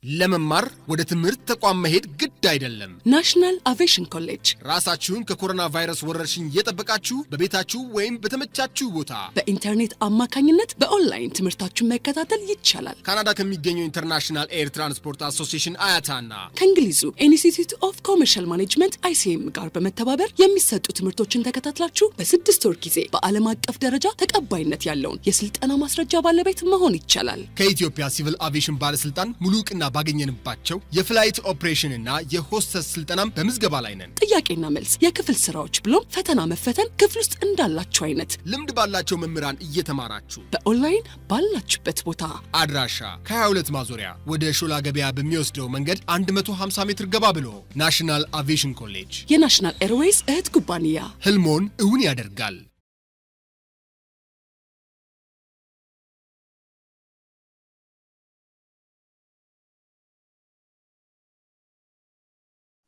ለመማር ወደ ትምህርት ተቋም መሄድ ግድ አይደለም። ናሽናል አቪዬሽን ኮሌጅ ራሳችሁን ከኮሮና ቫይረስ ወረርሽኝ እየጠበቃችሁ በቤታችሁ ወይም በተመቻችሁ ቦታ በኢንተርኔት አማካኝነት በኦንላይን ትምህርታችሁን መከታተል ይቻላል። ካናዳ ከሚገኘው ኢንተርናሽናል ኤር ትራንስፖርት አሶሲዬሽን አያታና ከእንግሊዙ ኢንስቲትዩት ኦፍ ኮመርሻል ማኔጅመንት ICM ጋር በመተባበር የሚሰጡ ትምህርቶችን ተከታትላችሁ በ6 ወር ጊዜ በዓለም አቀፍ ደረጃ ተቀባይነት ያለውን የስልጠና ማስረጃ ባለቤት መሆን ይቻላል። ከኢትዮጵያ ሲቪል አቪዬሽን ባለስልጣን ሙሉ ዕውቅና ባገኘንባቸው የፍላይት ኦፕሬሽን እና የሆስተስ ስልጠናም በምዝገባ ላይ ነን። ጥያቄና መልስ፣ የክፍል ስራዎች ብሎም ፈተና መፈተን ክፍል ውስጥ እንዳላችሁ አይነት ልምድ ባላቸው መምህራን እየተማራችሁ በኦንላይን ባላችሁበት ቦታ አድራሻ ከ22 ማዞሪያ ወደ ሾላ ገበያ በሚወስደው መንገድ 150 ሜትር ገባ ብሎ ናሽናል አቪዬሽን ኮሌጅ የናሽናል ኤርዌይስ እህት ኩባንያ ህልሞን እውን ያደርጋል።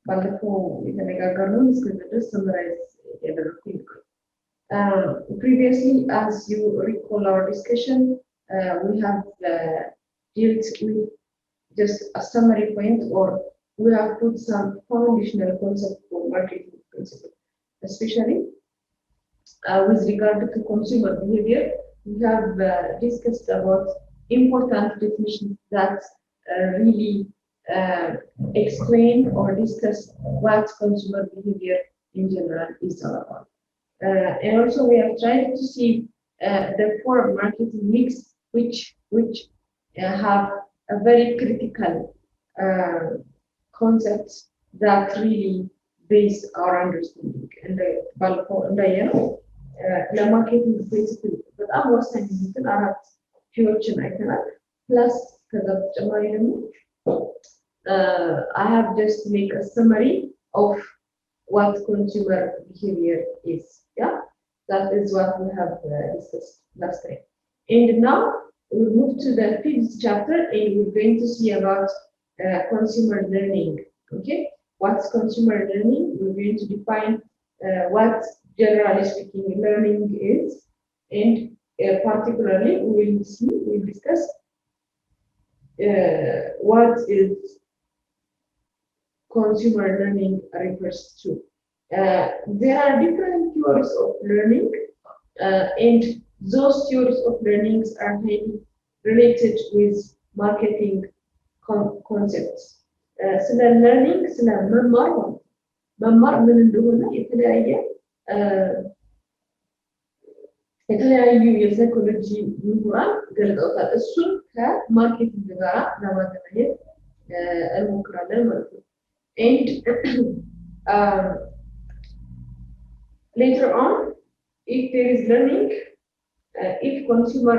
ባለፈው የተነጋገርነው እስከዚህ ድረስ ሰምራይዝ ያደረኩኝ previously, as you recall our discussion, we have dealt with just a summary point, or we have put some foundational concept for marketing principle, especially with regard to consumer behavior. We have discussed about important definitions that really explain or discuss what consumer behavior in general is all about. And also we have tried to see the four marketing mix which have a very critical concepts that really base our understanding. And the marketing principle በጣም ወሳኝ የሚባል አራት ፊዎችን አይተናል። plus ከዛ በተጨማሪ ደግሞ I have just make a summary of what consumer behavior is. Yeah, that is what we have discussed last time. And now we move to the 5th chapter, and we're going to see about consumer learning. Okay, what's consumer learning? We're going to define what, generally speaking, learning is, and particularly we'll discuss what is consumer learning refers to. There are different theories of learning, and those theories of learnings are highly related with marketing concepts. ስለ learning ስለ መማር ምን እንደሆነ የተለያዩ የሳይኮሎጂ ምሁራን ገልጸውታል። እሱን ከማርኬቲንግ ጋር ለማገናኘት እንሞክራለን ማለት ነው። And later on, if there is learning, if consumer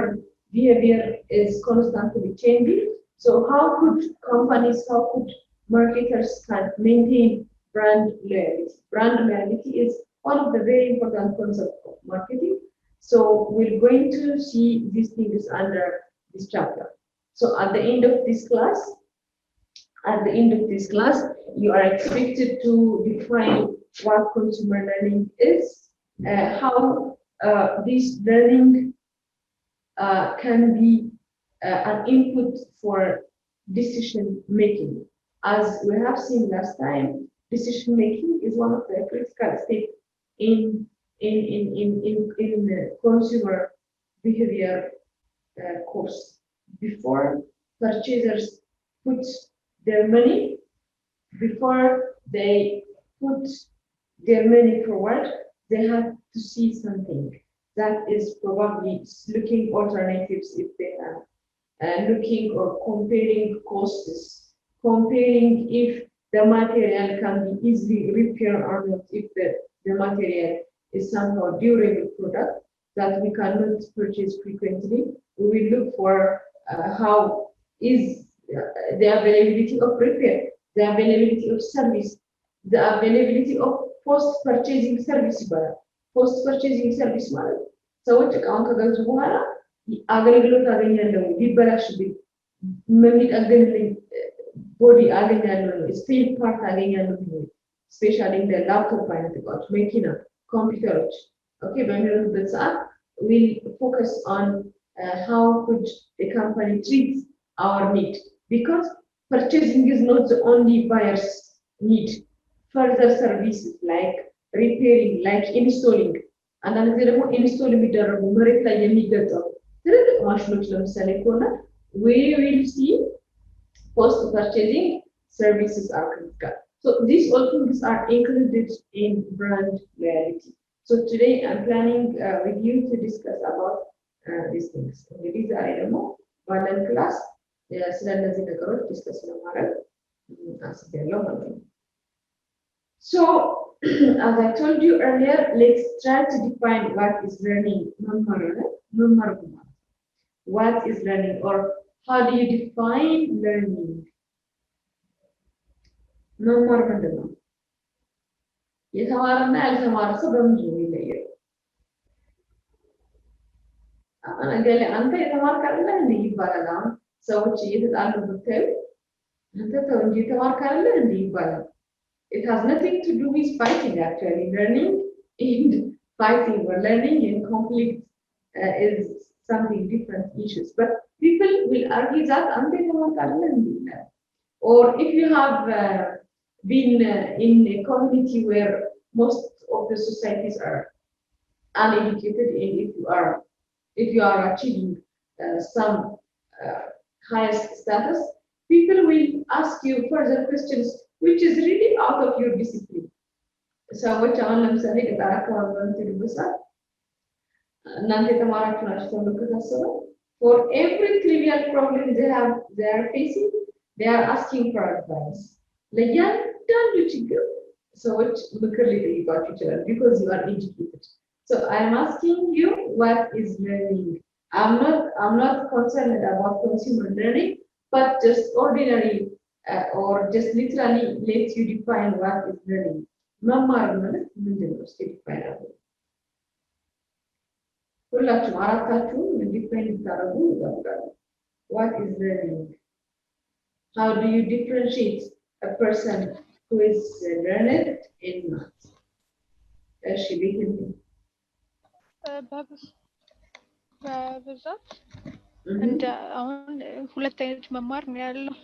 behavior is constantly changing, so how could companies, how could marketers can maintain brand loyalty? Brand loyalty is one of the very important concepts of marketing. So we're going to see these things under this chapter. So at the end of this class, you are expected to define what consumer learning is, how this learning can be an input for decision making. As we have seen last time, decision making is one of the critical steps in consumer behavior course. Before purchasers put their money, before they put their money forward, they have to see something that is probably looking alternatives if they are looking or comparing costs, comparing if the material can be easily repaired or not, if the material is somehow durable product that we cannot purchase frequently. We will look for how is the availability of repair, the availability of service, the availability of post-purchasing service. Post-purchasing service ማለት ሰዎች እቃውን ከገዙ በኋላ አገልግሎት አገኛለሁ፣ ቢበላሽብኝ የሚጠግንልኝ ቦዲ አገኛለሁ፣ ስፔር ፓርት አገኛለሁ፣ ስፔሻሊ እንደ ላፕቶፕ አይነት እቃዎች፣ መኪና፣ ኮምፒውተሮች በሚሆኑበት ሰዓት we'll focus on how could the company treat our need, because purchasing is not the only buyer's need. Further services like repairing, like installing, and then the install የሚደረጉ መሬት ላይ የሚገጠሙ ትልልቅ ማሽኖች ለምሳሌ ከሆነ we will see post purchasing services are critical. So these all things are included in brand loyalty. So today I'm planning with you to discuss about these things. These are ደግሞ ባለን ክላስ ስለነዚህ ነገሮች ዲስከስ ለማድረግ አስቤያለሁ ማለት ነው። So as I told you earlier, let's try to define what is learning. What is learning, or how do you define learning? መማር ምንድን ነው? የተማረና ያልተማረ ሰው በምንድን ነው የሚለየው? አንተ የተማርክ አይደለ እንዴ ይባላል። አሁን ሰዎች እየተጣሉ ብታዩ አንተ ተው እንጂ የተማርክ አይደለ እንዴ ይባላል። It has nothing to do with fighting actually. Learning and fighting or learning and conflict is something different issues. But people will argue that or if you have been in a community where most of the societies are uneducated, and if you are achieving some highest status, people will ask you further questions which is really out of your discipline. So what አሁን ለምሳሌ ገጠር አካባቢ በምትሄዱበት ሰዓት እናንተ የተማራችሁ ናችሁ ተብሎ ከታሰበ for every trivial problem they are facing, they are asking for advice. ለእያንዳንዱ ችግር ሰዎች ምክር ሊጠይቋችሁ ይችላል because you are educated. So I am asking you, what is learning? I'm not concerned about consumer learning, but just ordinary or just literally let you define what is learning. መማር ማለት ምንድን ነው? እስኪ ዲፋይን አድርጉ። ሁላችሁም አራታችሁም ዲፋይን እንድታደርጉ እጠብቃለሁ። What is learning? How do you differentiate a person who is learned and not? እሺ ቤት በብዛት እንደ አሁን ሁለት አይነት መማር ነው ያለው።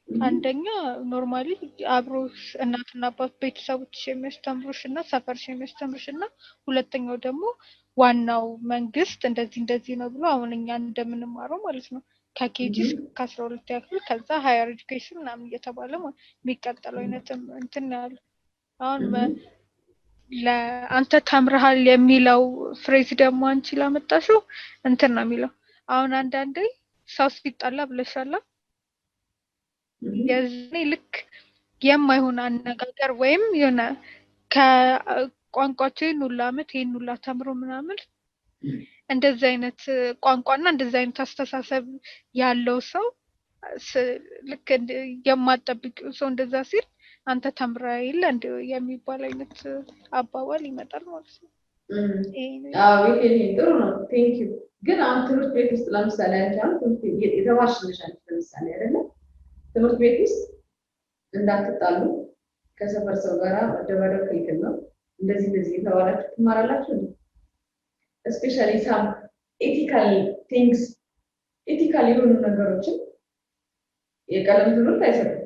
አንደኛ ኖርማሊ አብሮሽ እናትና አባት ቤተሰቦች የሚያስተምሩሽና ሰፈርሽ የሚያስተምሩሽና ሁለተኛው ደግሞ ዋናው መንግስት እንደዚህ ነው ብሎ አሁን እኛ እንደምንማረው ማለት ነው ከኬጂ እስከ 12 ያክል ከዛ ሃየር ኤጁኬሽን ምናምን እየተባለ የሚቀጥለው አይነት እንትን ያለው አሁን ለአንተ ተምረሃል የሚለው ፍሬዝ ደግሞ አንቺ ላመጣሽው እንትን ነው የሚለው አሁን አንዳንዴ ሰው ሲጣላ ብለሻላ የዚህ ልክ የማይሆን አነጋገር ወይም የሆነ ከቋንቋቸው ኑላመት ይኑላ ተምሮ ምናምን እንደዚህ አይነት ቋንቋና እንደዚህ አይነት አስተሳሰብ ያለው ሰው ልክ የማጠብቂው ሰው እንደዛ ሲል አንተ ተምረህ የለ እንደ የሚባል አይነት አባባል ይመጣል ማለት ነው። ይሄ ጥሩ ነው። ቴንክ ዩ። ግን አሁን ትምህርት ቤት ውስጥ ለምሳሌ አንቺ የተማርሽ ነሽ ለምሳሌ አይደለ? ትምህርት ቤት ውስጥ እንዳትጣሉ ከሰፈር ሰው ጋር መደባደብ ክልክል ነው። እንደዚህ የተባላችሁ ትማራላችሁ። especially some ethical things, ethical የሆኑ ነገሮችን የቀለም ትምህርት አይሰጥም።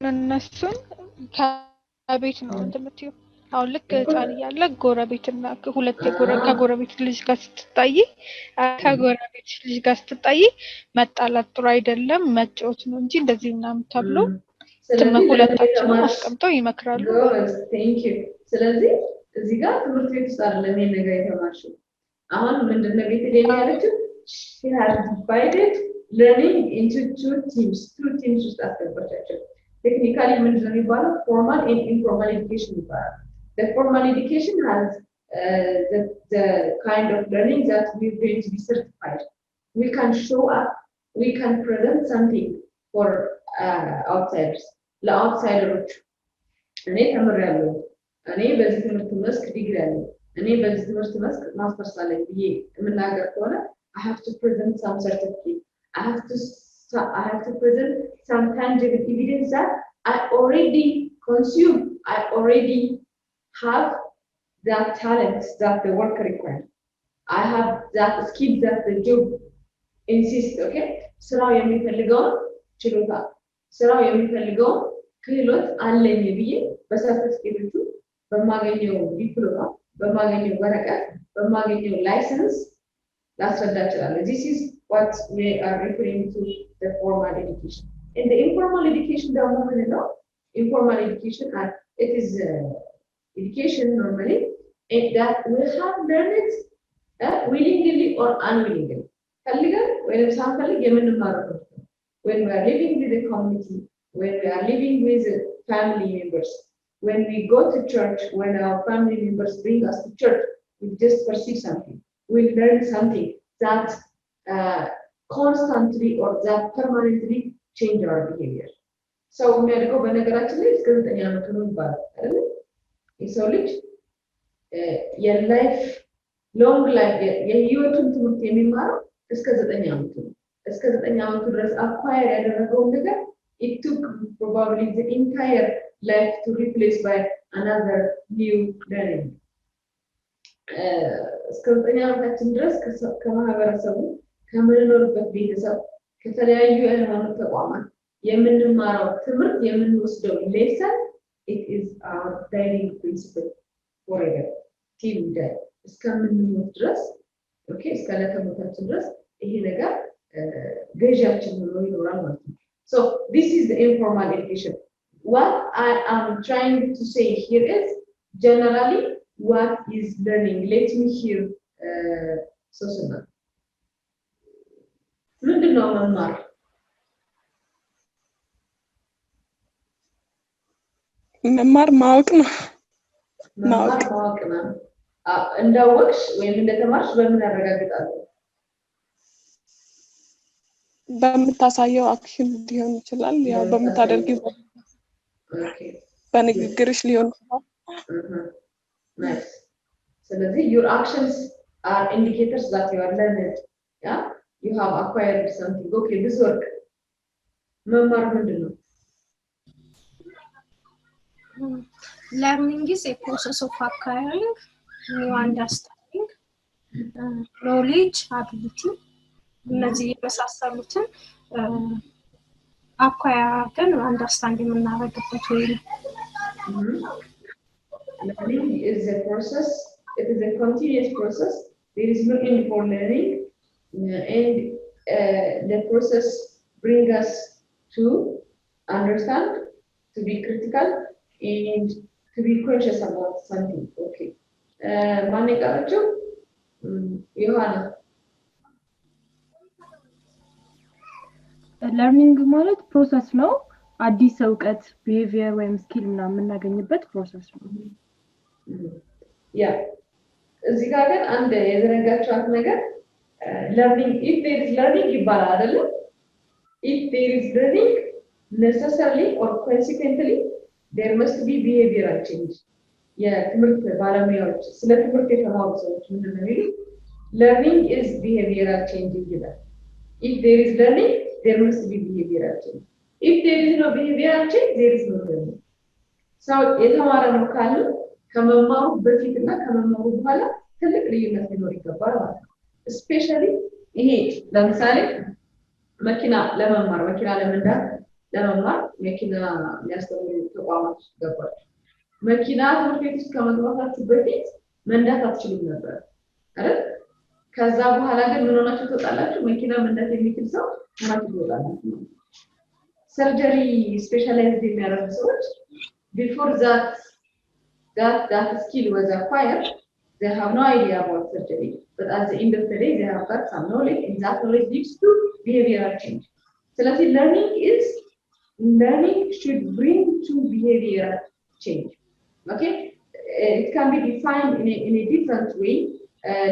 እነሱን ከቤት ነው እንደምትዩ አሁን ልክ ጣል ያለ ጎረቤትና ሁለት ከጎረቤት ልጅ ጋር ስትጣይ ከጎረቤት ልጅ ጋር ስትጣይ መጣላት ጥሩ አይደለም መጫወት ነው እንጂ እንደዚህ ምናምን ተብሎ ሁለታቸው አስቀምጠው ይመክራሉ። ቴንክ ዩ። ስለዚህ እዚህ ጋር ትምህርት ቤት ውስጥ አይደለም ይሄን ነገር የተማርሽው። አሁን ምንድነው ቤት ያለችው? she has divided learning into two teams ውስጥ አስገባቻቸው። ቴክኒካሊ ምንድነው የሚባለው? formal and informal education ይባላል። The formal education has the kind of learning that we're going to be certified. We can show up, we can present something for outsiders. ለአውትሳይደሮች እኔ ተምሬያለሁ፣ እኔ በዚህ ትምህርት መስክ ዲግሪ አለኝ፣ እኔ በዚህ ትምህርት መስክ ማስተርስ አለኝ ብዬ የምናገር ከሆነ I have to present some certificate. I have to present some tangible evidence that I already consume. I already have that talent that the work requires. I have that skill that the job insists, okay? ስራው የሚፈልገውን ችሎታ ስራው የሚፈልገውን ክህሎት አለኝ ብዬ በሰርቲፊኬቶቹ በማገኘው ዲፕሎማ በማገኘው ወረቀት በማገኘው ላይሰንስ ላስረዳ እችላለሁ። This is what we are referring to the formal education. In the informal education, the women know informal education, it is education normally that we have learned willingly or unwillingly. When we are living with the community, when we are living with family members, when we go to church, when our family members bring us to church, we just perceive something. We learn something that constantly or that permanently change our behavior. So medical በነገራችን ላይ እስከ 9 ዓመት ነው ይባላል አይደል? የሰው ልጅ የላይፍ ሎንግ ላይፍ የህይወቱን ትምህርት የሚማረው እስከ 9 ዓመቱ ነው። እስከ 9 ዓመቱ ድረስ አኳየር ያደረገውን ነገር it took probably the entire life to replace by another new learning. እስከ 9 ዓመታችን ድረስ ከማህበረሰቡ ከምንኖርበት ቤተሰብ ከተለያዩ የሃይማኖት ተቋማት የምንማረው ትምህርት የምንወስደው ሌሰን it is our guiding principle forever till death እስከምንሞት ድረስ ኦኬ እስከ ለተሞታችን ድረስ ይሄ ነገር ገዢያችን ሆኖ ይኖራል ማለት ነው። So this is the informal education. What I am trying to say here is generally what is learning. Let me hear Susana. ምንድነው መማር? መማር ማወቅ ነው። ማወቅ ነው። እንዳወቅሽ ወይም እንደተማርሽ በምን ያረጋግጣሉ? በምታሳየው አክሽን ሊሆን ይችላል። ያው በምታደርጊው በንግግርሽ ሊሆን ይችላል። Nice. ስለዚህ your actions are indicators that you are learned. Yeah? You have acquired something. Okay, this work. መማር ምንድን ነው? Learning is a process of acquiring new understanding, knowledge, ability. እነዚህ የመሳሰሉትን አኳያገን አንደርስታንድ የምናደርግበት ወይ ነው። Learning is a process. It is a continuous process. There is no end for learning, and the process brings us to understand, to be critical, and to be conscious about something. Okay. ማን ይቀራችሁ? ዮሐና ለርኒንግ ማለት ፕሮሰስ ነው። አዲስ እውቀት ቢሄቪየር ወይም ስኪል ምናምን የምናገኝበት ፕሮሰስ ነው። ያ እዚህ ጋር ግን አንድ የዘነጋችኋት ነገር learning, if there is learning ይባላል አይደል? If there is learning, necessarily or consequently there must be behavioral change. የትምህርት ባለሙያዎች ስለ ትምህርት የተማሩ ሰዎች ምንድን ነው የሚሉት? learning is behavioral change ይላል። If there is learning, there must be behavioral change. If there is no behavioral change, there is no learning. So የተማረ ነው ካለ ከመማሩ በፊትና ከመማሩ በኋላ ትልቅ ልዩነት ሊኖር ይገባል ማለት ነው። especially ይሄ ለምሳሌ መኪና ለመማር መኪና ለመንዳት ለመማር መኪና የሚያስተምሩ ተቋማት ገባች። መኪና ትምህርት ቤት ውስጥ ከመግባታችሁ በፊት መንዳት አትችሉም ነበር አይደል? ከዛ በኋላ ግን ምን ሆናችሁ ትወጣላችሁ? መኪና መንዳት የሚችል ሰው ሆናችሁ ትወጣላችሁ። ሰርጀሪ ስፔሻላይዝድ የሚያደርጉ ሰዎች before that skill was acquired, they have no idea about surgery, but at the end of the day they have got some knowledge, and that knowledge leads to behavioral change. So learning should bring to behavioral change. Okay, it can be defined in a different way.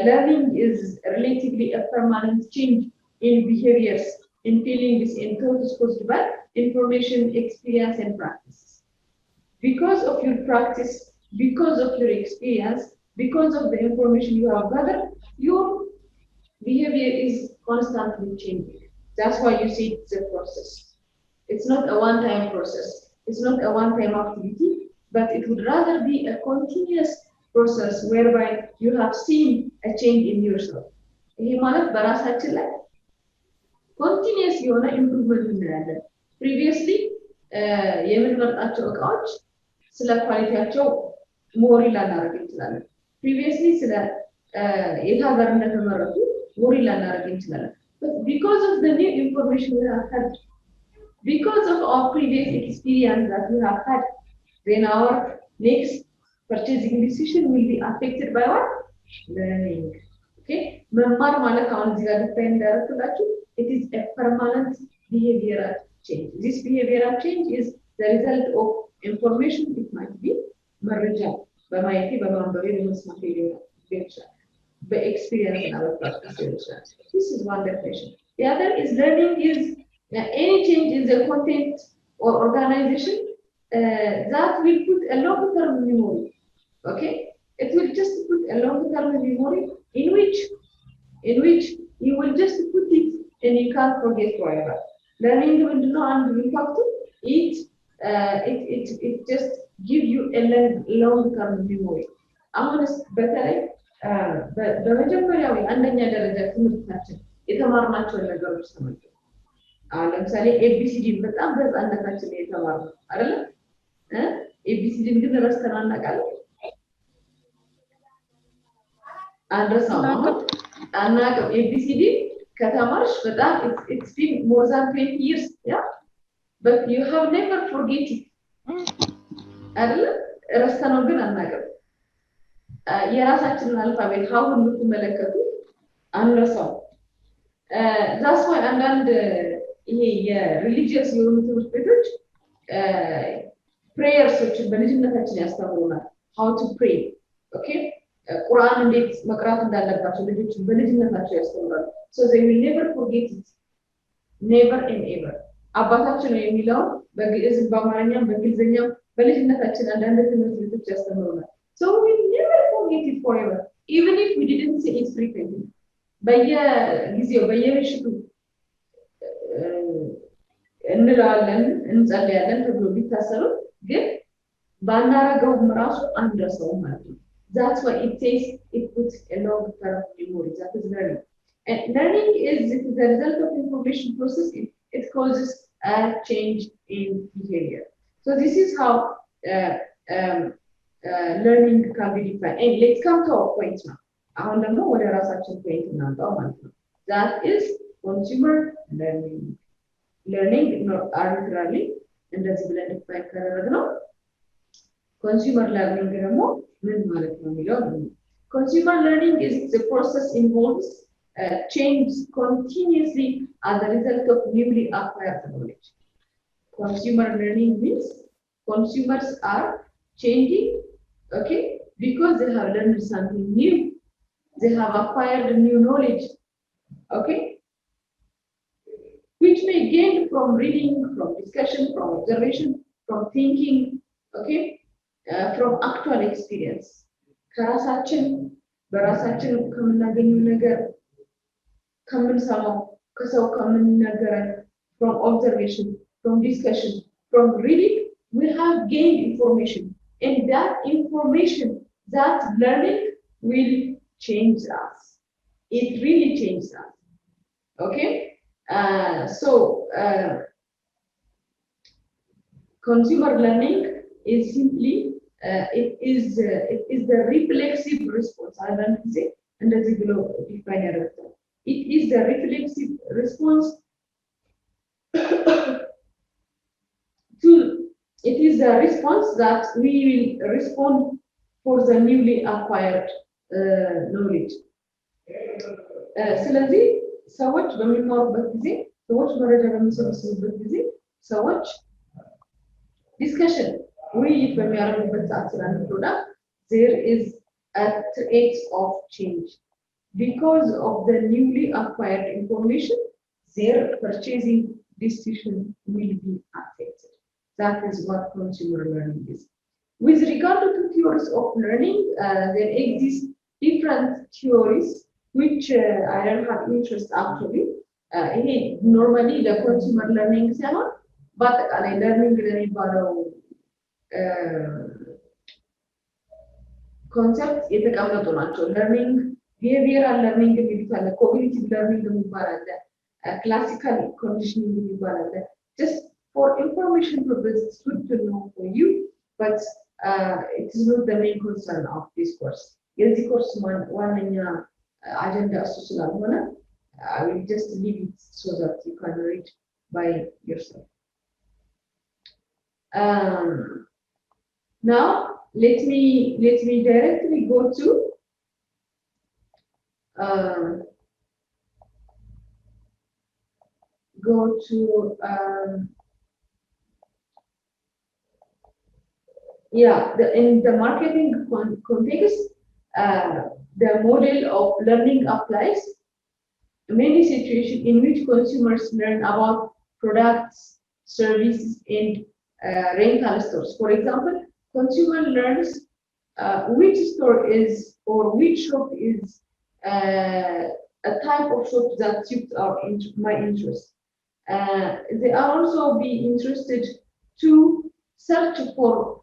Learning is relatively a permanent change in behaviors, in feelings, in thoughts caused by information, experience, and practice. Because of your practice, because of your experience, because of the information you have gathered, your behavior is constantly changing. That's why you see it's a process. It's not a one-time process. It's not a one-time activity, but it would rather be a continuous process whereby you have seen a change in yourself. ይሄ ማለት በራሳችን ላይ continuous የሆነ improvement እናያለን። previously የምንመርጣቸው እቃዎች ስለ ኳሊቲያቸው ሞሪ ላናረግ እንችላለን። previously ስለ የታገር እንደተመረጡ ሞሪ ላናረግ እንችላለን። but because of the new information we have had, because of our previous experience that we have had, then our next purchasing decision will be affected by what? Learning. Okay? መማር ማለት አሁን እዚህ ጋር ዲፋይን እንዳደረኩላችሁ it is a permanent behavioral change. This behavioral change is the result of information. It might be መረጃ በማየቴ በማንበቤ በመስማቴ ሊሆን ይችላል በኤክስፒሪየንስ እና በፕራክቲስ ሊሆን ይችላል። This is one definition. The other is learning is any change in the content or organization that will put a long-term memory. Okay, it will just put a long-term memory in which you will just put it and you can't forget forever. Learning will not impact it just give you a long-term memory. አሁንስ በተለይ በመጀመሪያው አንደኛ ደረጃ ትምህርታችን የተማርናቸው ነገሮች ተመልከቱ። አሁን ለምሳሌ ኤቢሲዲ በጣም በህፃንነታችን የተማርነው አይደል? ኤቢሲዲ ግን ረስተን አናውቃለን። አናውቅም። ኤቢሲዲ ከተማርሽ በጣም it's been more than 20 years, yeah, but you have never forget it አይደል? ረስተነው ግን አናውቅም። የራሳችንን አልፋቤት ሀሁን የምትመለከቱ አንረሳው። that's why አንዳንድ ይሄ የሪሊጂየስ የሆኑ ትምህርት ቤቶች ፕሬየርሶችን በልጅነታችን ያስተምሩናል። how to pray, okay? ቁርአን እንዴት መቅራት እንዳለባቸው ልጆችን በልጅነታቸው ያስተምራሉ። so they will never forget it, never and ever. አባታችን ነው የሚለው በግዕዝ በአማርኛም በእንግሊዝኛም በልጅነታችን አንዳንድ ትምህርት ቤቶች ያስተምሩናል። so we will never forget it forever, even if we didn't say it frequently. በየጊዜው በየምሽቱ እንላለን እንጸልያለን ተብሎ ቢታሰብም ግን ባናረገውም ራሱ አንረሳውም ማለት ነው። That's why it says it puts a long-term memory. That is learning. And learning is the result of information processing. It causes a change in behavior. So this is how learning can be defined. And let's come to our point now. አሁን ደግሞ ወደ ራሳችን ፖይንት እናምጣው ማለት ነው። That is consumer learning. Learning arbitrarily እንደዚህ ብለን ዲፋይን ካደረግነው consumer learning ደግሞ ምን ማለት ነው የሚለው consumer learning is the process involves change continuously as a result of newly acquired knowledge. Consumer learning means consumers are changing, okay, because they have learned something new, they have acquired new knowledge, okay, which may gain from reading, from discussion, from observation, from thinking, okay, from actual experience. ከራሳችን በራሳችን ከምናገኘው ነገር ከምንሰማው ከሰው ከምንነገረን from observation, from discussion, from reading, we have gained information, and that information, that learning will change us. It really changes us, okay? Consumer learning is simply it is the reflexive response. I don't say እንደዚህ ብሎ ዲፋይን ያደርጋል። It is the reflexive response it is the response that we will respond for the newly acquired knowledge. ስለዚህ ሰዎች በሚማሩበት ጊዜ ሰዎች መረጃ በሚሰበስቡበት ጊዜ ሰዎች ዲስከሽን ውይይት በሚያደርጉበት ሰዓት ስለ አንድ ፕሮዳክት there is a trait of change. Because of the newly acquired information, their purchasing decision will be affected. That is what consumer learning is. With regard to theories of learning, there exist different theories which I don't have interest actually. Normally the consumer learning ሳይሆን በአጠቃላይ ለርኒንግ ለሚባለው ኮንሰፕት የተቀመጡ ናቸው። ለርኒንግ ቢሄቪየራል ለርኒንግ የሚባል አለ፣ ኮግኒቲቭ ለርኒንግ የሚባል አለ፣ ክላሲካል ኮንዲሽኒንግ የሚባል አለ። just for information purposes, it's good to know for you, but it is not the main concern of this course. የዚህ ኮርስ ዋነኛ አጀንዳ እሱ ስላልሆነ I will just leave it so that you can read by yourself. Now let me directly go to in the marketing context, the model of learning applies many situations in which consumers learn about products, services, and rental stores. For example, consumer learns which store is or which shop is a type of shop that suits my interest. They are also be interested to search for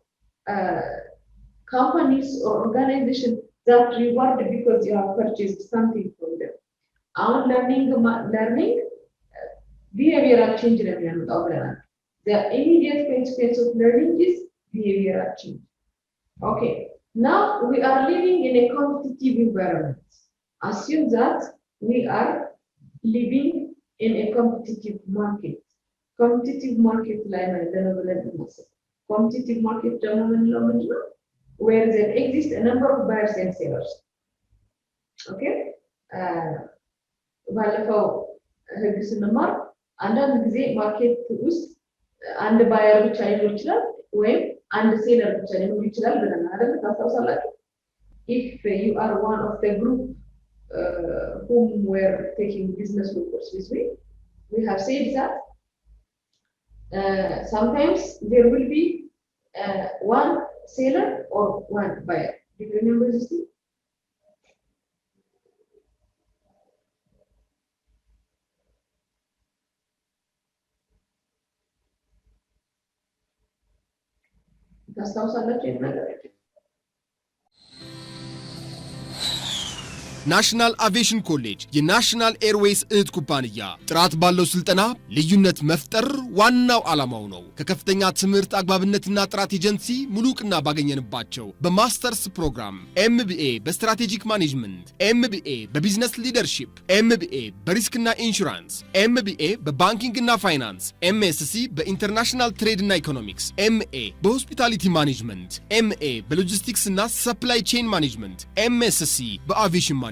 companies or organizations that reward because you have purchased something from them. Our learning behavioral change. The immediate consequence of learning is behavioral change. Okay, now we are living in a competitive environment. Assume that we are living in a competitive market. Competitive market competitive market where there exist a number of buyers and sellers. Okay, ባለፈው ህግ ስንማር አንዳንድ ጊዜ ማርኬት ውስጥ አንድ ባየር ብቻ ሊኖር ይችላል ወይም አንድ ሴለር ብቻ ሊኖር ይችላል ብለን አይደል ታስታውሳላችሁ? If you are one of the group whom were taking business course with me, we have said that sometimes there will be one seller or one buyer. Do you remember this thing? ታስታውሳላችሁ የነገር ናሽናል አቪዬሽን ኮሌጅ የናሽናል ኤርዌይስ እህት ኩባንያ ጥራት ባለው ስልጠና ልዩነት መፍጠር ዋናው ዓላማው ነው። ከከፍተኛ ትምህርት አግባብነትና ጥራት ኤጀንሲ ሙሉ ዕውቅና ባገኘንባቸው በማስተርስ ፕሮግራም ኤምቢኤ በስትራቴጂክ ማኔጅመንት፣ ኤምቢኤ በቢዝነስ ሊደርሺፕ፣ ኤምቢኤ በሪስክና ኢንሹራንስ፣ ኤምቢኤ በባንኪንግና ፋይናንስ፣ ኤምኤስሲ በኢንተርናሽናል ትሬድና ኢኮኖሚክስ፣ ኤምኤ በሆስፒታሊቲ ማኔጅመንት፣ ኤምኤ በሎጂስቲክስና ሰፕላይ ቼን ማኔጅመንት፣ ኤምኤስሲ በአቪዬሽን ማኔጅመንት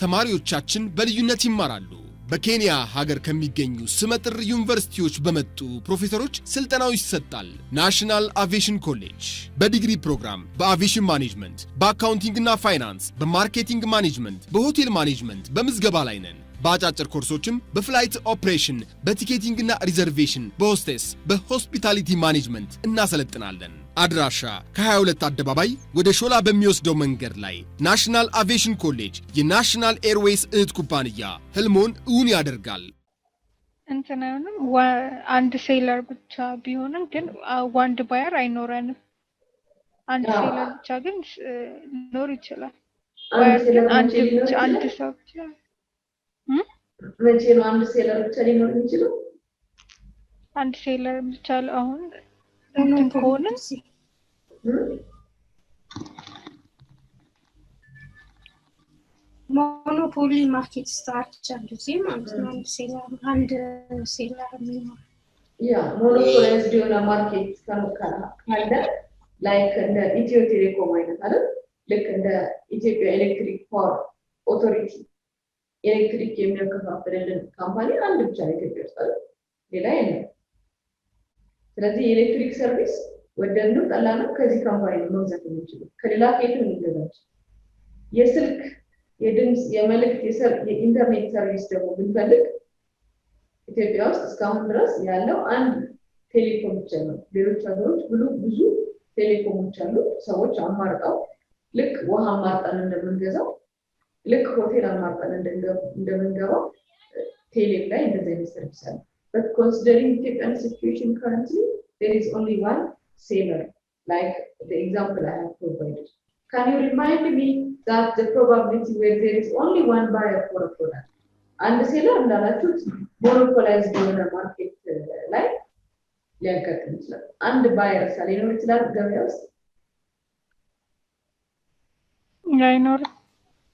ተማሪዎቻችን በልዩነት ይማራሉ። በኬንያ ሀገር ከሚገኙ ስመጥር ዩኒቨርሲቲዎች በመጡ ፕሮፌሰሮች ስልጠናው ይሰጣል። ናሽናል አቪዬሽን ኮሌጅ በዲግሪ ፕሮግራም በአቪዬሽን ማኔጅመንት፣ በአካውንቲንግና ፋይናንስ፣ በማርኬቲንግ ማኔጅመንት፣ በሆቴል ማኔጅመንት በምዝገባ ላይ ነን። በአጫጭር ኮርሶችም በፍላይት ኦፕሬሽን፣ በቲኬቲንግና ሪዘርቬሽን፣ በሆስቴስ፣ በሆስፒታሊቲ ማኔጅመንት እናሰለጥናለን። አድራሻ ከ22 አደባባይ ወደ ሾላ በሚወስደው መንገድ ላይ ናሽናል አቪዬሽን ኮሌጅ የናሽናል ኤርዌይስ እህት ኩባንያ ህልሞን እውን ያደርጋል። እንትናንም አንድ ሴለር ብቻ ቢሆንም ግን ዋንድ ባየር አይኖረንም። አንድ ሴለር ብቻ ግን ሊኖር ይችላል። አንድ ሰው ብቻ መቼ ነው አንድ ሴለር ብቻ ሊኖር የሚችለው? አንድ ሴለር ብቻ አሁን እንትን ከሆነ ሞኖፖሊ ማርኬት ስትራክቸር ጊዜ ማለት ነው። አንድ ሴለር የሚኖር ሞኖፖላይዝድ የሆነ ማርኬት ካለ ላይክ እንደ ኢትዮ ቴሌኮም አይነት አይደል? ልክ እንደ ኢትዮጵያ ኤሌክትሪክ ፓወር ኦቶሪቲ ኤሌክትሪክ የሚያከፋፍልልን ካምፓኒ አንድ ብቻ ነው ኢትዮጵያ ውስጥ አይደል? ሌላ የለም። ስለዚህ የኤሌክትሪክ ሰርቪስ ወደድነው ጠላነው ከዚህ ካምፓኒ ነው መግዛት የምንችለው፣ ከሌላ ከየትም ልንገዛች። የስልክ የድምጽ የመልእክት የኢንተርኔት ሰርቪስ ደግሞ ብንፈልግ ኢትዮጵያ ውስጥ እስካሁን ድረስ ያለው አንድ ቴሌኮም ብቻ ነው። ሌሎች ሀገሮች ብዙ ቴሌኮሞች አሉ። ሰዎች አማርጠው ልክ ውሃ አማርጠን እንደምንገዛው፣ ልክ ሆቴል አማርጠን እንደምንገባው ቴሌም ላይ እንደዚህ አይነት ሰርቪስ አለ። But considering Ethiopian situation currently, there is only one seller, like the example I have provided. Can you remind me that the probability where there is only one buyer for a product? And the seller እንዳላችሁት monopolized የሆነ ማርኬት ላይ ሊያጋጥም ይችላል። አንድ ባየር ሊኖር ይችላል ገበያ ውስጥ አይኖርም።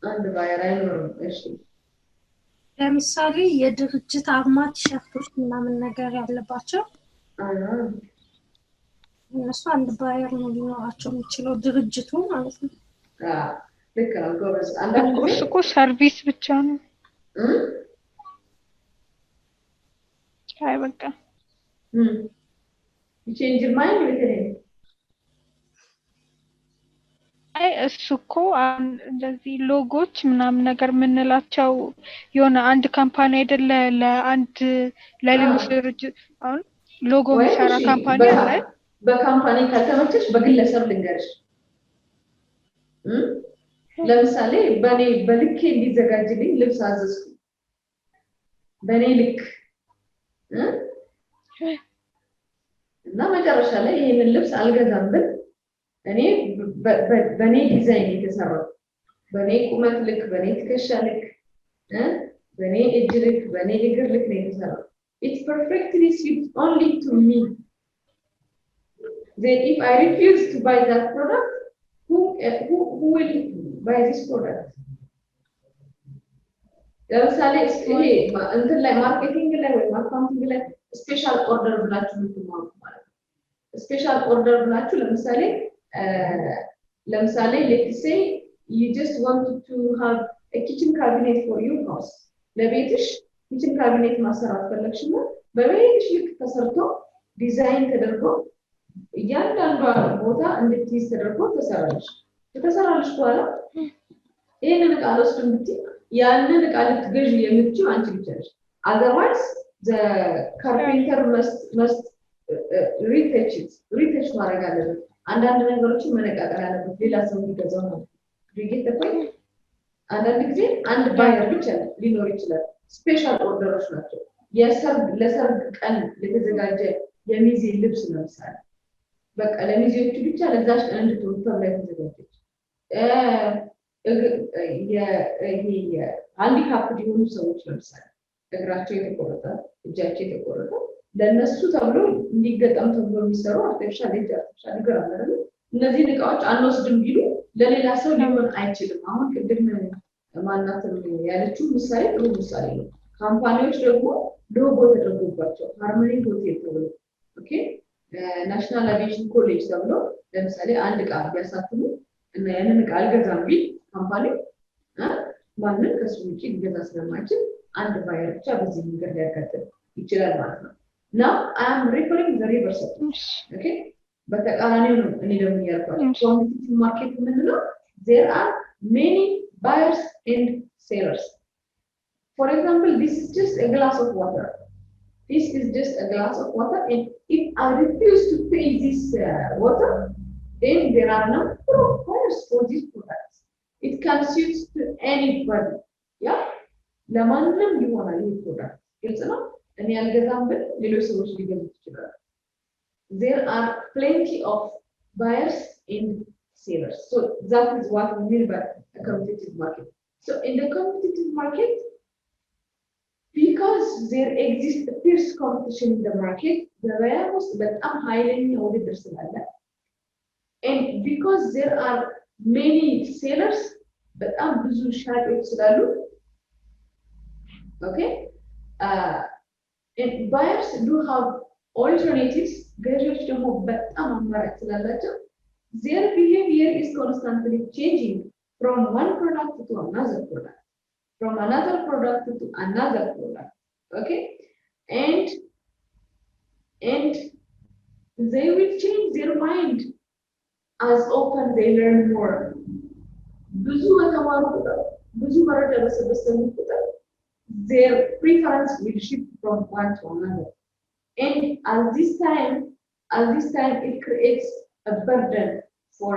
አንድ ባየር አይኖርም። እሺ ለምሳሌ የድርጅት አርማ ቲሸርቶች ምናምን ነገር ያለባቸው እነሱ አንድ ባየር ነው ሊኖራቸው የሚችለው ድርጅቱ ማለት ነው። ልክ ነው ጎበዝ። እኮ ሰርቪስ ብቻ ነው። አይ በቃ you change your mind with it. አይ እሱ እኮ እንደዚህ ሎጎች ምናምን ነገር የምንላቸው የሆነ አንድ ካምፓኒ አይደለ ለአንድ ለሌሎች ድርጅት አሁን ሎጎ የሚሰራ ካምፓኒ አለ። በካምፓኒ ካልተመቸሽ በግለሰብ ልንገርሽ። ለምሳሌ በኔ በልኬ እንዲዘጋጅልኝ ልብስ አዘዝኩ። በኔ ልክ እና መጨረሻ ላይ ይሄንን ልብስ አልገዛም ብል እኔ በኔ ዲዛይን የተሰራው በኔ ቁመት ልክ በኔ ትከሻ ልክ በኔ እጅ ልክ በኔ እግር ልክ ነው የተሰራው። It perfectly suits only to me. Then if I refuse to buy that product, who will buy this product? ለምሳሌ ይሄ እንትን ላይ ማርኬቲንግ ላይ ወይ አካውንቲንግ ላይ ስፔሻል ኦርደር ብላችሁ የምትማሩ ማለት ነው። ስፔሻል ኦርደር ብላችሁ ለምሳሌ let's say you just wanted to have a kitchen cabinet for your house. ለቤትሽ kitchen cabinet ማሰራት ፈለግሽና በቤትሽ ልክ ተሰርቶ ዲዛይን ተደርጎ እያንዳንዷ ቦታ እንድትይዝ ተደርጎ ተሰራልሽ በኋላ ይሄንን ዕቃ ወስደን ብትይ ያንን ዕቃ ልትገዢ የምትችይው አንቺ ብቻ ነሽ። otherwise the carpenter must retouch ማድረግ አለበት። አንዳንድ ነገሮችን መነቃቀር አለበት ሌላ ሰው እንዲገዛው ነው። ሪጌት ተቆይ አንዳንድ ጊዜ አንድ ባየር ብቻ ሊኖር ይችላል። ስፔሻል ኦርደሮች ናቸው። ለሰርግ ቀን የተዘጋጀ የሚዜ ልብስ ነው ምሳሌ በቃ ለሚዜዎቹ ብቻ ለዛሽ ቀን እንድትወጣ ተብላ የተዘጋጀች ሃንዲካፕ የሆኑ ሰዎች ለምሳሌ እግራቸው የተቆረጠ እጃቸው የተቆረጠ ለነሱ ተብሎ እንዲገጠም ተብሎ የሚሰሩ አርቲፊሻል እግር አለ አይደል? እነዚህ ዕቃዎች አንወስድም ቢሉ ለሌላ ሰው ሊሆን አይችልም። አሁን ቅድም ማናት ያለችው ምሳሌ ጥሩ ምሳሌ ነው። ካምፓኒዎች ደግሞ ሎጎ ተደርጎባቸው ሃርመኒ ሆቴል ተብሎ ኦኬ ናሽናል አቪዬሽን ኮሌጅ ተብሎ ለምሳሌ አንድ ዕቃ ቢያሳትሙ እና ያንን ዕቃ አልገዛም ቢል ካምፓኒ ማንም ከሱ ውጪ ሊገዛ ስለማይችል አንድ ባየር ብቻ በዚህ መንገድ ሊያጋጥም ይችላል ማለት ነው። Now I am referring the reverse. Okay? በተቃራኒው ነው እኔ ደግሞ ያልኳችሁ ኮምፒቲቲቭ ማርኬት ምንድነው? There are many buyers and sellers. For example, this is just a glass of water. This is just a glass of water, and if I refuse to pay this water, then there are no buyers for this product. It can suit to anybody. Yeah? ለማንም ይሆናል ይህ ፕሮዳክት ግልጽ ነው። እኔ ያልገዛም ብል ሌሎች ሰዎች ሊገዙ ይችላሉ። There are plenty of buyers and sellers. So that is what we mean by a competitive market. So in the competitive market, because there exists a fierce competition in the market, ገበያ ውስጥ በጣም ኃይለኛ ውድድር ስላለ and because there are many sellers በጣም ብዙ ሻጮች ስላሉ okay and buyers do have alternatives ገዢዎች ደግሞ በጣም አማራጭ ስላላቸው their behavior is constantly changing from one product to another product, from another product to another product. Okay, and they will change their mind as often they learn more. ብዙ በተማሩ ቁጥር ብዙ መረጃ በሰበሰቡ ቁጥር their preference will shift from one to another, and at this time it creates a burden for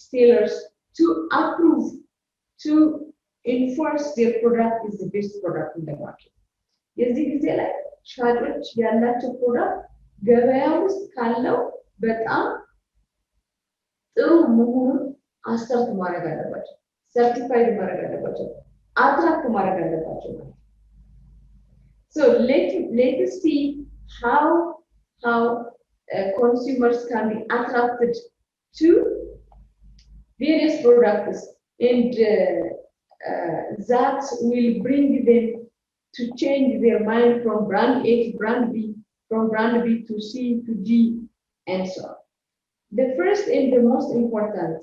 sellers to approve, to enforce their product is the best product in the market. የዚህ ጊዜ ላይ ሻጮች ያላቸው ፕሮዳክት ገበያ ውስጥ ካለው በጣም ጥሩ መሆኑን assert ማድረግ አለባቸው certified ማድረግ አለባቸው attract ማድረግ አለባቸው so let us see how consumers can be attracted to various products and that will bring them to change their mind from brand A to brand B, from brand B to C to D, and so on. The first and the most important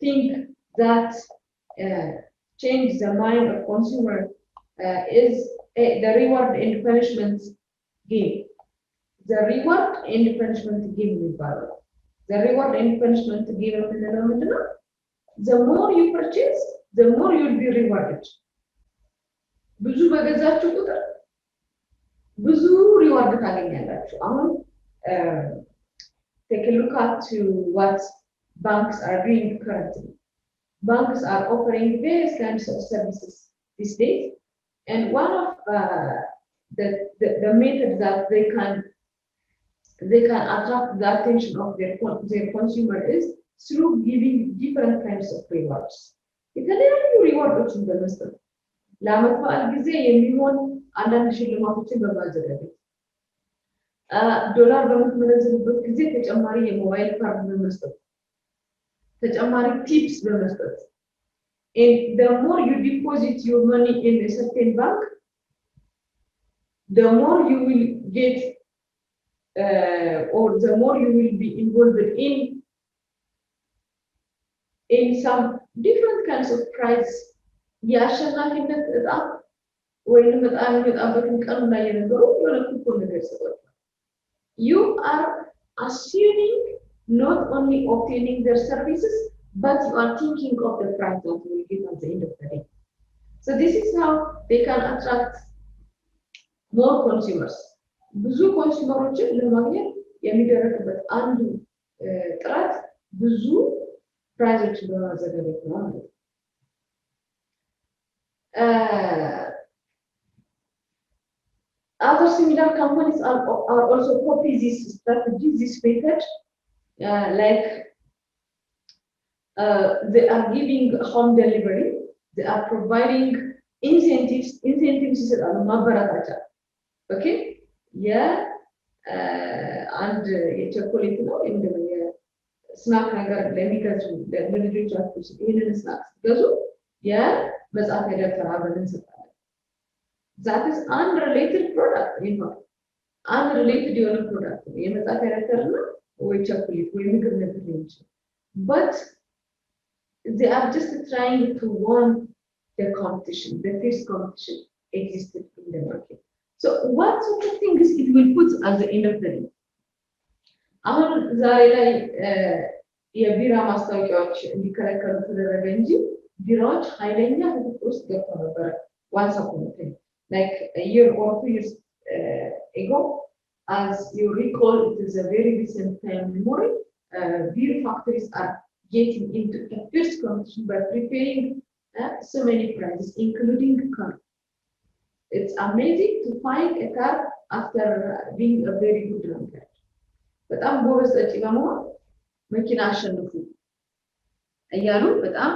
thing that changes the mind of consumer is the reward and punishment game. The reward and punishment game involved. The reward and punishment game the more you purchase, the more you'll be rewarded. ብዙ በገዛችሁ ቁጥር ብዙ ሪዋርድ ታገኛላችሁ አሁን take a look at to what banks are doing currently. Banks are offering various kinds of services these days, and one of the methods that they can attract the attention of their consumer is through giving different kinds of rewards. የተለያዩ ሪዋርዶችን በመስጠት ለዓመት በዓል ጊዜ የሚሆን አንዳንድ ሽልማቶችን በማዘጋጀት ዶላር በምትመነዝሩበት ጊዜ ተጨማሪ የሞባይል ካርድ በመስጠት ተጨማሪ ቲፕስ በመስጠት and the more you deposit your money in a certain bank the more you will get or the more you will be involved in some different kinds of prize የአሸናፊነት እጣ ወይንም በጣም የመጣበትን ቀን ላይ የነበሩ የሆነ ኩፖን ነገር ይሰጣል you are assuming not only obtaining their services but you are thinking of the price that you will get at the end of the day so this is how they can attract more consumers ብዙ ኮንሱመሮችን ለማግኘት የሚደረግበት አንዱ ጥረት ብዙ ፕራይዞችን በማዘጋጀት ነው ማለት ነው other similar companies are also copy this strategy, this method, like they are giving home delivery, they are providing incentives is mabaratacha. Okay? Yeah, and chocolate no, in the snack ነገር ለሚገዙ ለልጆቻችሁ ይሄንን ስናክስ ገዙ የመጽሐፍ ደብተር አብረን እንሰጣለን that is unrelated product unrelated የሆነ product የመጽሐፍ ደብተርና ወይ ቸኮሌት ወይ ምግብ ነገር ሊሆን ይችላል but they are just trying to win the competition the fierce competition existed in the market so what sort of things it will put at the end of the day አሁን ዛሬ ላይ የቢራ ማስታወቂያዎች እንዲከለከሉ ተደረገ እንጂ ቢራዎች ኃይለኛ ፍቅር ውስጥ ገብተው ነበር once upon a time like a year or 2 years ago as you recall it is a very recent time memory beer factories are getting into a fierce competition by preparing so many prizes including car it's amazing to find a car after being a very good drunkard በጣም ጎበዝ ጠጪ በመሆን መኪና አሸንፉ እያሉ በጣም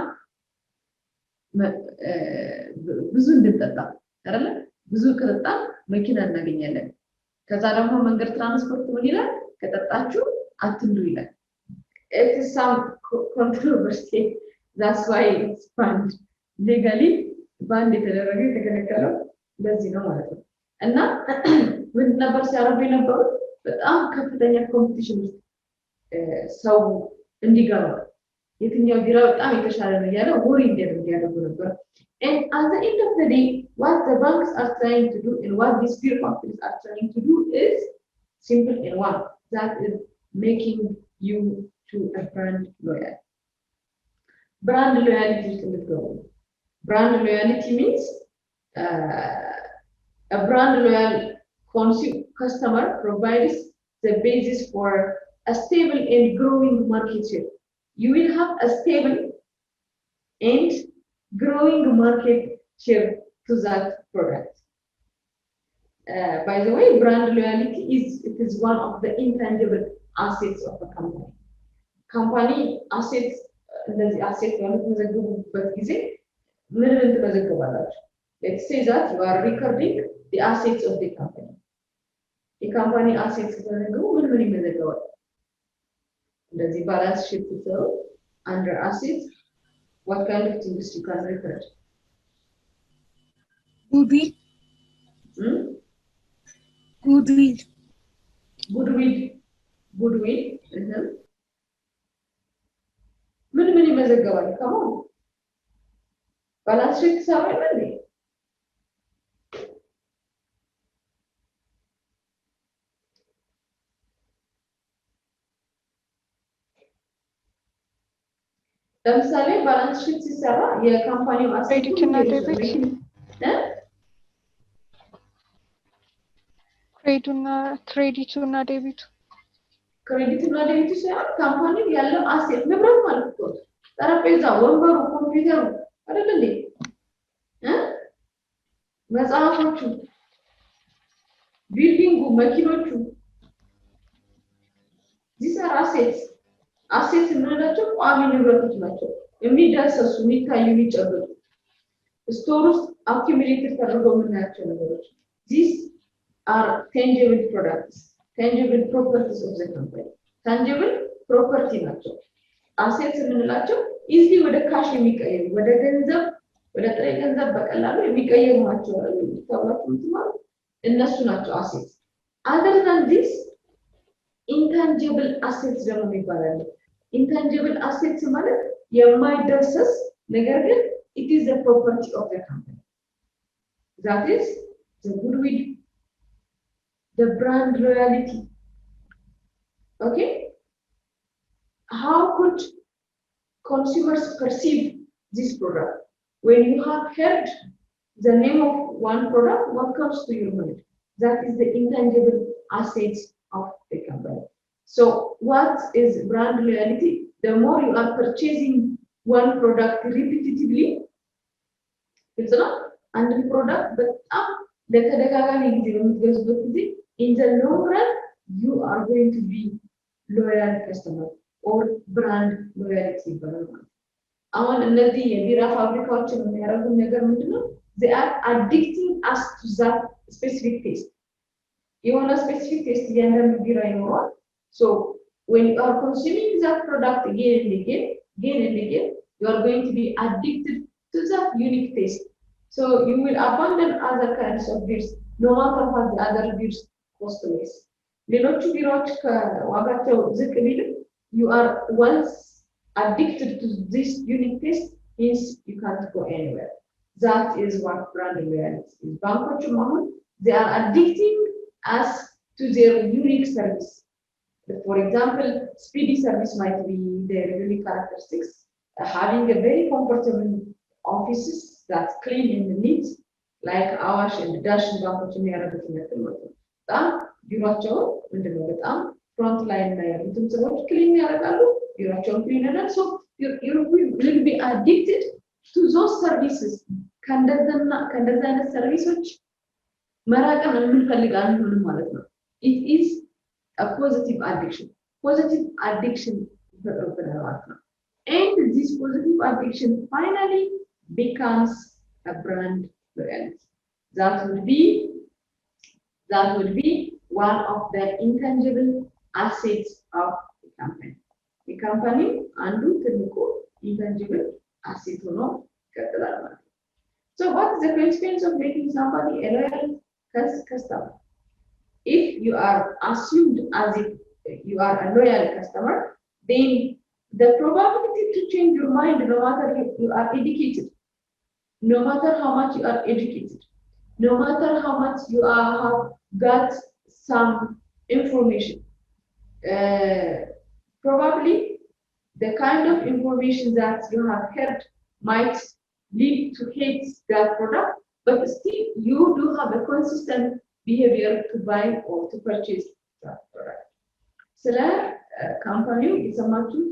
ብዙ እንድንጠጣ አይደለ ብዙ ከጠጣ መኪና እናገኛለን ከዛ ደግሞ መንገድ ትራንስፖርት ምን ይላል ከጠጣችሁ አትንዱ ይላል it is some controversy that's why it's banned legally banned የተደረገ የተከለከለው ለዚህ ነው ማለት ነው እና ምን ነበር ሲያረጉ የነበሩት በጣም ከፍተኛ ኮምፒቲሽን ውስጥ ሰው እንዲገባ የትኛው ቢራ በጣም የተሻለ ነው ያለ ወሬ እንዲያደርጉ ነበር and at the end of the day what the banks are trying to do and what these beer companies are trying to do is simple and one that is making you to a brand loyal brand loyalty is the goal brand loyalty means a brand loyal customer provides the basis for a stable and growing market share. You will have a stable and growing market share to that product. By the way, brand loyalty is one of the intangible assets of a company. Company assets እንደዚህ አሴት በምትመዘግቡበት ጊዜ ምን ትመዘግባላችሁ? Let's say that you are recording the assets of the company. የካምፓኒ አሴትስ ተመዘግቡ ምን ይመዘገባል? እንደዚህ ባላንስ ሺት ሲሰሩ under assets what kind of things you can record? Goodwill. Goodwill. ምን ይመዘገባል? ከማን ባላንስ ሺት ሰራ አይደል? ለምሳሌ ባላንስ ሺት ሲሰራ የካምፓኒው አሴት ክሬዲትና ዴቢት ክሬዲቱና ዴቢቱ ሲሆን ካምፓኒው ያለው አሴት ንብረት ማለት ነው። ጠረጴዛ፣ ወንበሩ፣ ኮምፒውተሩ አይደል እንዴ? መጽሐፎቹ፣ ቢልዲንጉ፣ መኪኖቹ these are assets. አሴት የምንላቸው ቋሚ ንብረቶች ናቸው። የሚዳሰሱ፣ የሚታዩ፣ የሚጨበጡ ስቶር ውስጥ አኪሙሌትድ ተደርገው የምናያቸው ነገሮች these are tangible products, tangible properties of the company. tangible property ናቸው። አሴት የምንላቸው ኢዝሊ ወደ ካሽ የሚቀየሩ ወደ ገንዘብ ወደ ጥሬ ገንዘብ በቀላሉ የሚቀየሩ ናቸው ተብላችሁ ማለት እነሱ ናቸው አሴት። other than this intangible assets ደግሞ ይባላል። intangible assets ማለት የማይዳሰስ ነገር ግን it is the property of the company. That is the goodwill, the brand loyalty. Okay, how could consumers perceive this product? When you have heard the name of one product, what comes to your mind? That is the intangible assets of the company. So what is brand loyalty? The more you are purchasing one product repetitively, it's not, and the product, but in the long run, you are going to be loyal customer or brand loyalty. አሁን እነዚህ የቢራ ፋብሪካዎችን የሚያደርጉት ነገር ምንድነው? they are addicting us to that specific taste. የሆነ specific taste እያንዳንዱ ቢራ ይኖረዋል። So when you are consuming that product again and again, you are going to be addicted to that unique taste. So you will abandon other kinds of beers, no matter what the other beers cost less. ሌሎቹ ቢራዎች ከዋጋቸው ዝቅ ቢልም you are once addicted to this unique taste, means you can't go anywhere. That is what brand loyalty is. ባንኮቹም አሁን they are addicting us to their unique service. For example, speedy service might be their unique characteristics. Having a very comfortable offices that's clean and neat, like Awash and Dash ባንኮች የሚያደርጉት ነገር ማለት ነው። በጣም ቢሮአቸው ምንድነው በጣም ፍሮንት ላይን ላይ ያሉትን ሰዎች ክሊን ያደርጋሉ። ቢሮአቸውን ክሊን ያደርጋሉ። So you will be addicted to those services. ከእንደዛ አይነት ሰርቪሶች መራቅን የምንፈልግ አንሆንም ማለት ነው። It is a positive addiction. Positive addiction ይፈጥሩብናል ማለት ነው። And this positive addiction finally becomes a brand loyalty. That would be one of the intangible assets of the company. The company አንዱ ትልቁ intangible asset ሆኖ ይቀጥላል ማለት ነው። So what is the consequence of making somebody a loyal customer? If you are assumed as if you are a loyal customer, then the probability to change your mind, no matter if you are educated, no matter how much you are educated, no matter how much you have got some information, probably the kind of information that you have heard might lead to hate that product, but still you do have a consistent behavior to buy or to purchase that product. ስለ ካምፓኒው የሰማችሁት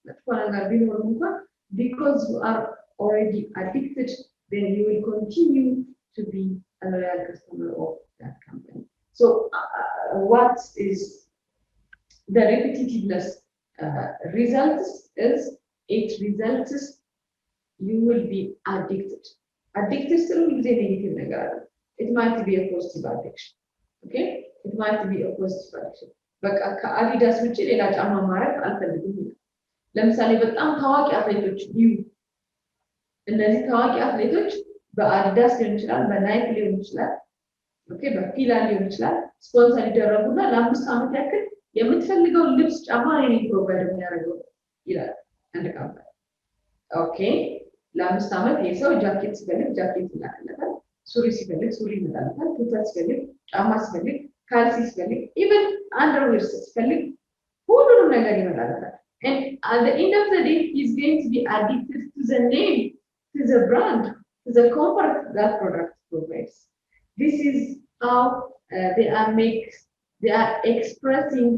መጥፎ ነገር ቢኖርም እንኳን because you are already addicted, then you will continue to be a loyal customer of that company. So what is the repetitiveness results is it results you will be addicted. Addicted to negative negative. It might be a positive addiction. Okay? It might be a positive addiction. But ከአዲዳስ ውጪ ሌላ ጫማ ማድረግ አልፈልግም ይላል። ለምሳሌ በጣም ታዋቂ አትሌቶች ቢዩ እነዚህ ታዋቂ አትሌቶች በአዲዳስ ሊሆን ይችላል፣ በናይክ ሊሆን ይችላል፣ ኦኬ በፊላ ሊሆን ይችላል ስፖንሰር ይደረጉና ለ5 ዓመት ያክል የምትፈልገው ልብስ ጫማ እኔ ፕሮቫይድ የሚያደርገው ይላል አንድ ካምፓኒ። ኦኬ ለ5 ዓመት የሰው ጃኬት ሲፈልግ ጃኬት ይላልለታል፣ ሱሪ ሲፈልግ ሱሪ ይላልለታል፣ ቱታ ሲፈልግ ጫማ ሲፈልግ ካልሲ ሲፈልግ ኢቭን አንደርዌር ሲፈልግ ሁሉንም ነገር ይመጣልታል። And at the end of the day, he's going to be addicted to the name, to the brand, to the comfort that product provides. This is how they are expressing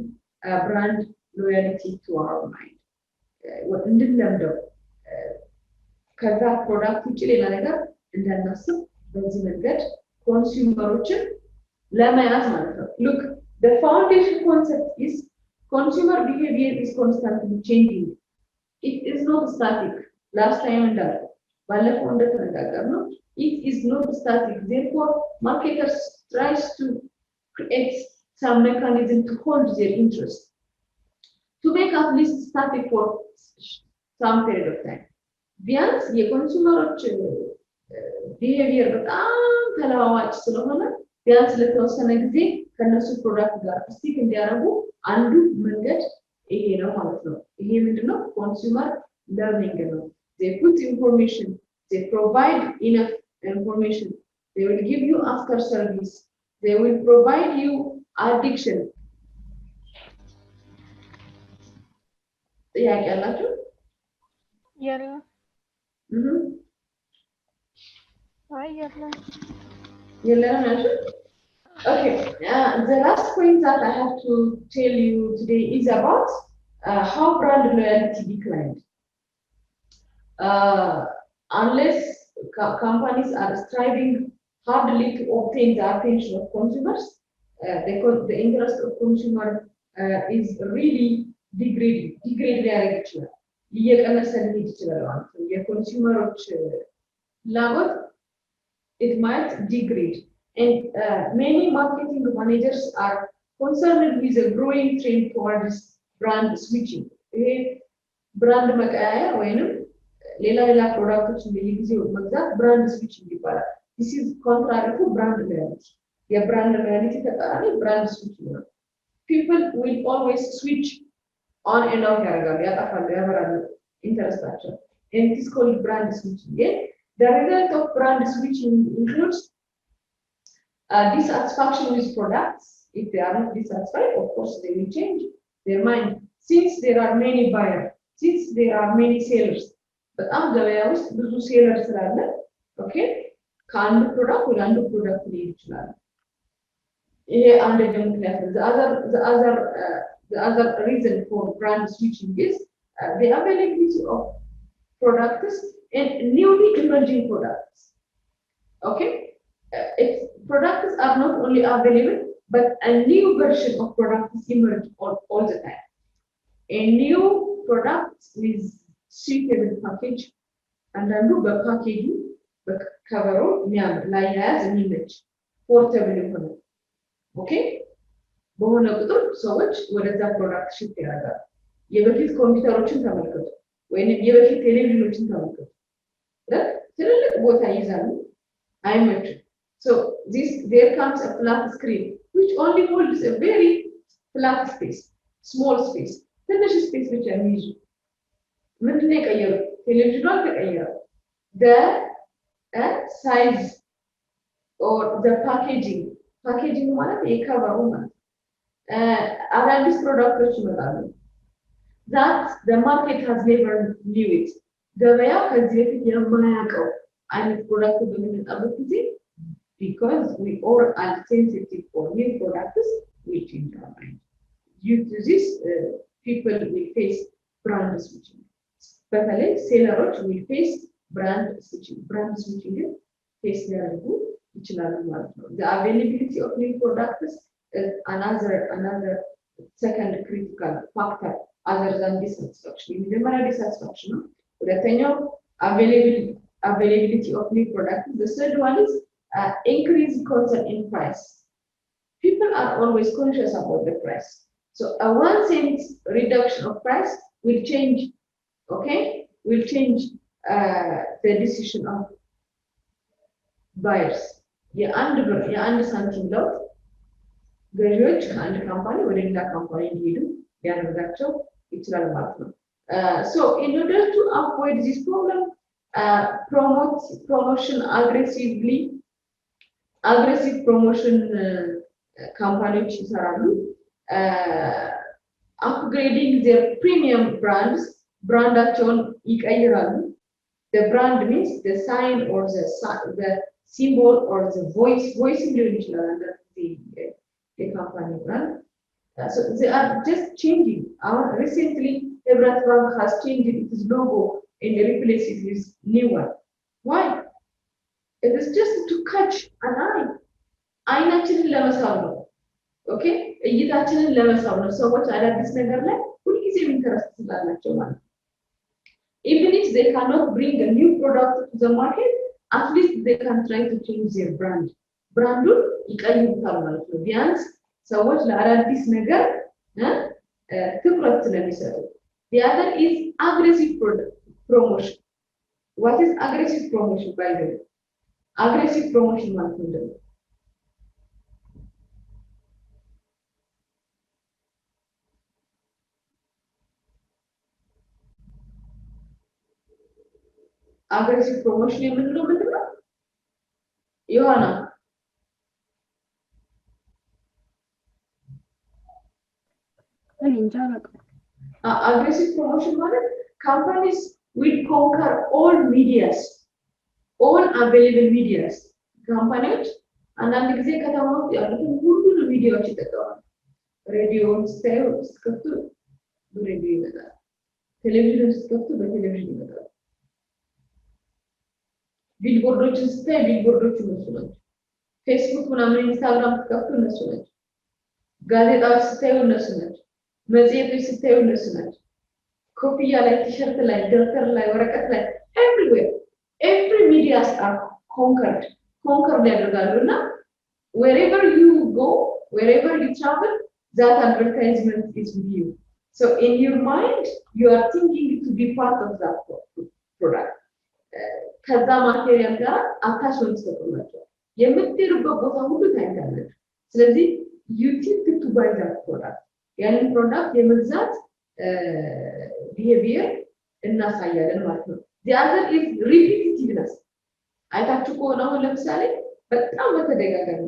brand loyalty to our mind. What እንድንለምደው ከዛ ፕሮዳክት ውጪ ሌላ ነገር እንዳናስብ በዚህ መንገድ ኮንሱመሮችን ለመያዝ ማለት ነው። Look, the foundation concept is consumer behavior is constantly changing. It is not static. Last time እንዳልኩ ባለፈው እንደተነጋገርነው it is not static. Therefore, marketers tries to create some mechanism to hold their interest, to make at least static for some period of time. ቢያንስ የኮንሱመሮች ቢሄቪየር በጣም ተለዋዋጭ ስለሆነ ቢያንስ ለተወሰነ ጊዜ ከነሱ ፕሮዳክት ጋር ስቲክ እንዲያደርጉ አንዱ መንገድ ይሄ ነው ማለት ነው። ይሄ ምንድነው? ኮንሱመር ለርኒንግ ነው። they put information, they provide enough information, they will give you after service, they will provide you addiction. ጥያቄ አላችሁ? የለም የለም። Okay, the last point that I have to tell you today is about how brand loyalty declined. Unless companies are striving hardly to obtain the attention of consumers, the interest of consumer is really degrading. It might degrade. And many marketing managers are concerned with the growing trend towards brand switching. Brand መቀያየር ወይንም ሌላ ፕሮዳክቶችን በየጊዜው መግዛት brand switching ይባላል። This is contrary to brand loyalty. የbrand loyalty ተቃራኒ brand switching ነው። People will always switch on and off ያደርጋሉ፣ ያጠፋሉ፣ ያበራሉ ኢንተረስታቸው። And it is called brand switching. The result of brand switching includes dissatisfaction with products. If they are not dissatisfied, of course they will change their mind. Since there are many buyers, since there are many sellers, but ገበያ ውስጥ ብዙ ሴለር ስላለ ኦኬ ከአንዱ ፕሮዳክት ወደ አንዱ ፕሮዳክት ሊሄድ ይችላል። ይሄ አንደኛው ምክንያት ነው። The other reason for brand switching is the availability of products and newly emerging products. Okay, products are not only available, but a new version of products emerge all the time. A new product with suitable package, and then the packaging, the cover, ላይ ያዝ የሚመች portable የሆነ ኦኬ በሆነ ቁጥር ሰዎች ወደዛ ፕሮዳክት ሽፍት ያደርጋሉ። የበፊት ኮምፒውተሮችን ተመልከቱ ወይንም የበፊት ቴሌቪዥኖችን ተመልከቱ። ትልልቅ ቦታ ይዛሉ፣ አይመችም። So there comes a flat screen which only holds a very flat space, small space. ትንሽ ስፔስ ብቻ የሚይዙ ምንድነው የቀየሩ? ቴሌቪዥኑ አልተቀየረም። The size or the packaging ማለት የከቨሩ ማለት አዳዲስ ፕሮዳክቶች ይመጣሉ። That the market has never knew it. ገበያ ከዚህ በፊት የማያውቀው አይነት ፕሮዳክት በሚመጣበት ጊዜ because we all are sensitive for new products, we change our mind. Due to this, people will face brand switching. Especially sellers will face brand switching. Brand switching face the availability of new products is another second critical factor other than dissatisfaction. የመጀመሪያ dissatisfaction ነው። ሁለተኛው availability of new products. The third one is increased concern in price. People are always conscious about the price. So a 1 cent reduction of price will change, okay, will change the decision of buyers. የአንድ ሳንቲም ለውጥ ገዢዎች ከአንድ ካምፓኒ ወደ ሌላ ካምፓኒ እንዲሄዱ ሊያደርጋቸው ይችላል ማለት ነው። So in order to avoid this problem, promotion aggressive promotion ካምፓኒዎች ይሰራሉ። Upgrading their premium brands, ብራንዳቸውን ይቀይራሉ. The brand means the sign or the symbol or the voice ሊሆን ይችላል the company brand. So they are just changing. Recently, Hebrat Bank has changed its logo and replaced it with new one. Why? It is just to catch an eye. አይናችንን ለመሳብ ነው። ኦኬ እይታችንን ለመሳብ ነው። ሰዎች አዳዲስ ነገር ላይ ሁልጊዜም ኢንተረስት ስላላቸው ማለት ነው። Even if they cannot bring a new product to the market, at least they can try to change their brand. ብራንዱን ይቀይሩታል ማለት ነው። ቢያንስ ሰዎች ለአዳዲስ ነገር ትኩረት ስለሚሰጡ። The other is aggressive promotion. What is aggressive promotion, by the way? Aggressive promotion ማለት ምንድን ነው? aggressive promotion የምንለው ምንድን ነው? ዮሐና aggressive promotion ማለት companies will conquer all medias, all available medias. ካምፓኒዎች አንዳንድ ጊዜ ከተማ ውስጥ ያሉትን ሁሉንም ሚዲያዎች ይጠቀማሉ። ሬዲዮን ስትከፍቱ በሬዲዮ ይመጣል። ቴሌቪዥን ስትከፍቱ በቴሌቪዥን ይመጣል። ቢልቦርዶችን ስታይ ቢልቦርዶቹ እነሱ ናቸው። ፌስቡክ ምናምን ኢንስታግራም ስትከፍቱ እነሱ ናቸው። ጋዜጣዎች ስታዩ እነሱ ናቸው። መጽሔቶች ስታዩ እነሱ ናቸው። ኮፒያ ላይ፣ ቲሸርት ላይ፣ ደብተር ላይ፣ ወረቀት ላይ everywhere every medias are conquered ያደርጋሉ እና wherever you go, wherever you travel, that advertisement is with you. So in your mind you are thinking to be part of that product. ከዛ ማቴሪያል ጋር አታችመንት ተቆርጧል። የምትሄዱበት ቦታ ሁሉ ታይታለች። ስለዚህ you think to buy that product. ያንን ፕሮዳክት የመግዛት behavior እናሳያለን ማለት ነው። the other is repetitiveness. አይታችሁ ከሆነ አሁን ለምሳሌ በጣም በተደጋጋሚ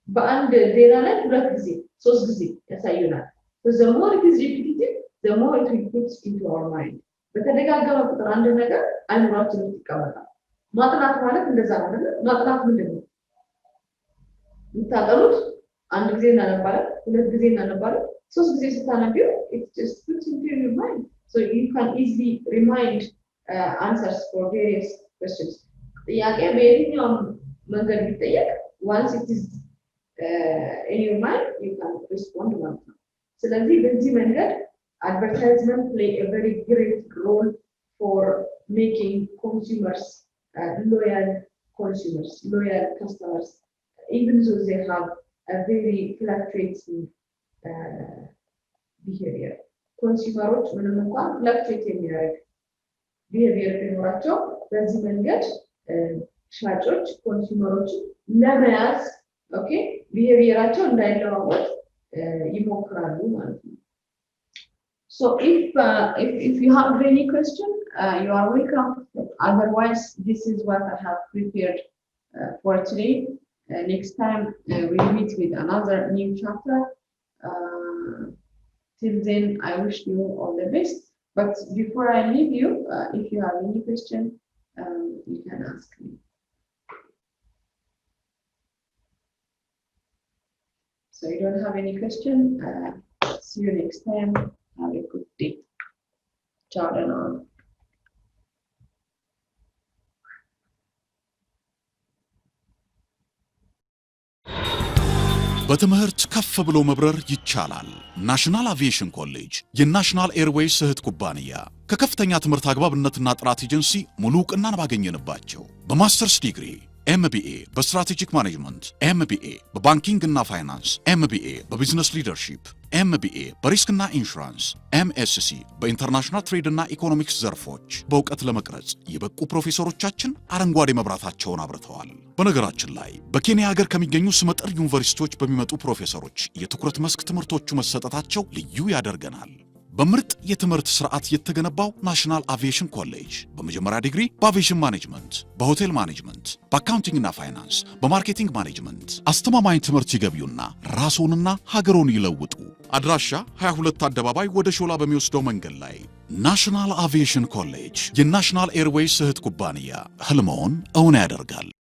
በአንድ ዜና ላይ 2 ጊዜ 3 ጊዜ ያሳዩናል። so the more it is repetitive, the more it will put into our mind. በተደጋጋሚ ቁጥር አንድ ነገር አይምሮአችን ውስጥ ይቀመጣል። ማጥናት ማለት እንደዛ ነው አይደል? ማጥናት ምንድነው? የምታጠኑት አንድ ጊዜ እናነባለን፣ 2 ጊዜ እናነባለን፣ 3 ጊዜ ስታነቢው it just puts into your mind, so you can easily remind answers for various questions. ጥያቄ በየትኛውም መንገድ ቢጠየቅ once it is in your mind you can respond ማለት ነው። ስለዚህ በዚህ መንገድ advertisement play a very great role for making consumers loyal customers, even though they have a very fluctuating behavior. ኮንሱመሮች ምንም እንኳን fluctuate የሚያደርግ behavior ቢኖራቸው በዚህ መንገድ ሻጮች ኮንሱመሮች ለመያዝ ኦኬ behaviorቸው እንዳይለዋወጥ ይሞክራሉ ማለት ነው። So if you have any question, you are welcome. Otherwise, this is what I have prepared for today. Next time we'll meet with another new chapter. Till then, I wish you all the best. But before I leave you, if you have any question, you can ask me. So you don't have any question. See you next time. Have a good day. Ciao and all. በትምህርት ከፍ ብሎ መብረር ይቻላል። ናሽናል አቪዬሽን ኮሌጅ የናሽናል ኤርዌይስ እህት ኩባንያ ከከፍተኛ ትምህርት አግባብነትና ጥራት ኤጀንሲ ሙሉ ዕውቅናን ባገኘንባቸው በማስተርስ ዲግሪ ኤምቢኤ በስትራቴጂክ ማኔጅመንት፣ ኤምቢኤ በባንኪንግ እና ፋይናንስ፣ ኤምቢኤ በቢዝነስ ሊደርሺፕ፣ ኤምቢኤ በሪስክና ኢንሹራንስ፣ ኤምኤስሲ በኢንተርናሽናል ትሬድ እና ኢኮኖሚክስ ዘርፎች በእውቀት ለመቅረጽ የበቁ ፕሮፌሰሮቻችን አረንጓዴ መብራታቸውን አብርተዋል። በነገራችን ላይ በኬንያ ሀገር ከሚገኙ ስመጥር ዩኒቨርሲቲዎች በሚመጡ ፕሮፌሰሮች የትኩረት መስክ ትምህርቶቹ መሰጠታቸው ልዩ ያደርገናል። በምርጥ የትምህርት ስርዓት የተገነባው ናሽናል አቪዬሽን ኮሌጅ በመጀመሪያ ዲግሪ በአቪዬሽን ማኔጅመንት፣ በሆቴል ማኔጅመንት፣ በአካውንቲንግና ፋይናንስ፣ በማርኬቲንግ ማኔጅመንት አስተማማኝ ትምህርት ይገቢውና ራስዎንና ሀገሮን ይለውጡ። አድራሻ 22 አደባባይ ወደ ሾላ በሚወስደው መንገድ ላይ። ናሽናል አቪዬሽን ኮሌጅ የናሽናል ኤርዌይስ እህት ኩባንያ ህልሞን እውን ያደርጋል።